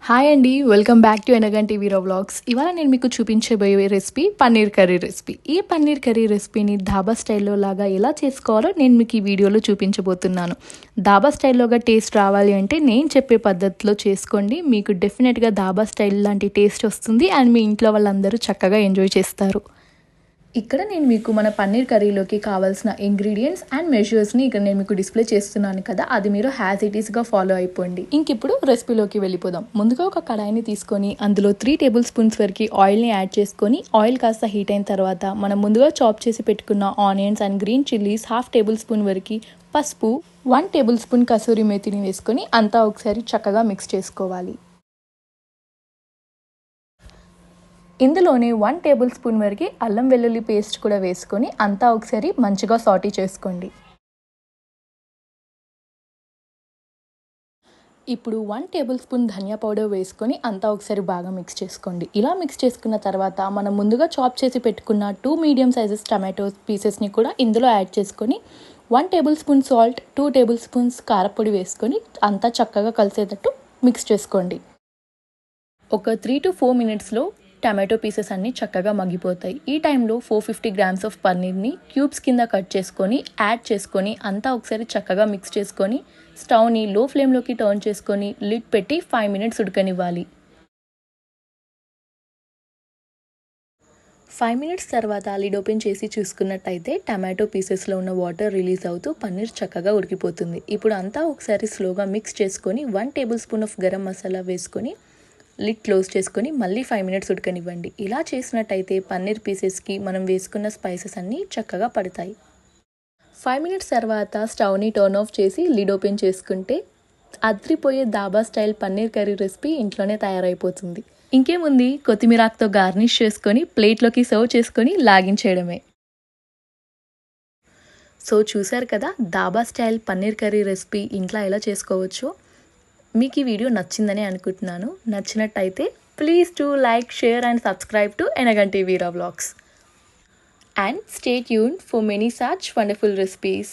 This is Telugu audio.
హాయ్ అండి, welcome back to Enaganti hero vlogs. ఇవాళ నేను మీకు చూపించబోయే రెసిపీ పన్నీర్ కర్రీ రెసిపీ. ఈ పన్నీర్ కర్రీ రెసిపీని ధాబా స్టైల్లో లాగా ఎలా చేసుకోవాలో నేను మీకు ఈ వీడియోలో చూపించబోతున్నాను. ధాబా స్టైల్లోగా టేస్ట్ రావాలి అంటే నేను చెప్పే పద్ధతిలో చేసుకోండి. మీకు డెఫినెట్గా ధాబా స్టైల్ లాంటి టేస్ట్ వస్తుంది అండ్ మీ ఇంట్లో వాళ్ళందరూ చక్కగా ఎంజాయ్ చేస్తారు. ఇక్కడ నేను మీకు మన పన్నీర్ కర్రీలోకి కావాల్సిన ఇంగ్రీడియంట్స్ అండ్ మెజర్స్ని ఇక్కడ నేను మీకు డిస్ప్లే చేస్తున్నాను కదా, అది మీరు యాజ్ ఇట్ ఈస్గా ఫాలో అయిపోండి. ఇప్పుడు రెసిపీలోకి వెళ్ళిపోదాం. ముందుగా ఒక కడాయిని తీసుకొని అందులో 3 టేబుల్ స్పూన్స్ వరకు ఆయిల్ని యాడ్ చేసుకొని ఆయిల్ కాస్త హీట్ అయిన తర్వాత మనం ముందుగా చాప్ చేసి పెట్టుకున్న onions and green chillies 1/2 table spoon వరకు, పసుపు 1 టేబుల్ స్పూన్ కసూరి మేతిని వేసుకొని అంతా ఒకసారి చక్కగా మిక్స్ చేసుకోవాలి. ఇందులోనే 1 టేబుల్ స్పూన్ వరకు అల్లం వెల్లుల్లి పేస్ట్ కూడా వేసుకొని అంతా ఒకసారి మంచిగా సాటీ చేసుకోండి. ఇప్పుడు 1 టేబుల్ స్పూన్ ధనియా పౌడర్ వేసుకొని అంతా ఒకసారి బాగా మిక్స్ చేసుకోండి. ఇలా మిక్స్ చేసుకున్న తర్వాత మనం ముందుగా చాప్ చేసి పెట్టుకున్న 2 మీడియం సైజెస్ టమాటో పీసెస్ని కూడా ఇందులో యాడ్ చేసుకొని 1 table spoon salt, 2 table spoons కారపొడి వేసుకొని అంతా చక్కగా కలిసేటట్టు మిక్స్ చేసుకోండి. ఒక 3 to 4 మినిట్స్లో టమాటో పీసెస్ అన్నీ చక్కగా మగ్గిపోతాయి. ఈ టైంలో 450 గ్రామ్స్ ఆఫ్ పన్నీర్ని క్యూబ్స్ కింద కట్ చేసుకొని యాడ్ చేసుకొని అంతా ఒకసారి చక్కగా మిక్స్ చేసుకొని స్టవ్ని లో ఫ్లేమ్లోకి టర్న్ చేసుకొని లిడ్ పెట్టి 5 మినిట్స్ ఉడకనివ్వాలి. 5 మినిట్స్ తర్వాత లిడ్ ఓపెన్ చేసి చూసుకున్నట్టయితే టమాటో పీసెస్లో ఉన్న వాటర్ రిలీజ్ అవుతూ పన్నీర్ చక్కగా ఉడికిపోతుంది. ఇప్పుడు అంతా ఒకసారి స్లోగా మిక్స్ చేసుకొని 1 table spoon of garam masala వేసుకొని లిడ్ క్లోజ్ చేసుకొని మళ్ళీ 5 మినిట్స్ ఉడకనివ్వండి. ఇలా చేసినట్టయితే పన్నీర్ పీసెస్కి మనం వేసుకున్న స్పైసెస్ అన్నీ చక్కగా పడతాయి. 5 మినిట్స్ తర్వాత స్టవ్ని టర్న్ ఆఫ్ చేసి లిడ్ ఓపెన్ చేసుకుంటే అద్రిపోయే dhaba style paneer curry recipe ఇంట్లోనే తయారైపోతుంది. ఇంకేముంది, కొత్తిమీరాకుతో గార్నిష్ చేసుకొని ప్లేట్లోకి సర్వ్ చేసుకొని లాగించేయడమే. సో చూసారు కదా, dhaba style paneer curry recipe ఇంట్లో ఎలా చేసుకోవచ్చో. మీకు ఈ వీడియో నచ్చిందని అనుకుంటున్నాను. నచ్చినట్టయితే please to like, share and subscribe to Enaganti Veera vlogs. And stay tuned for many such wonderful recipes.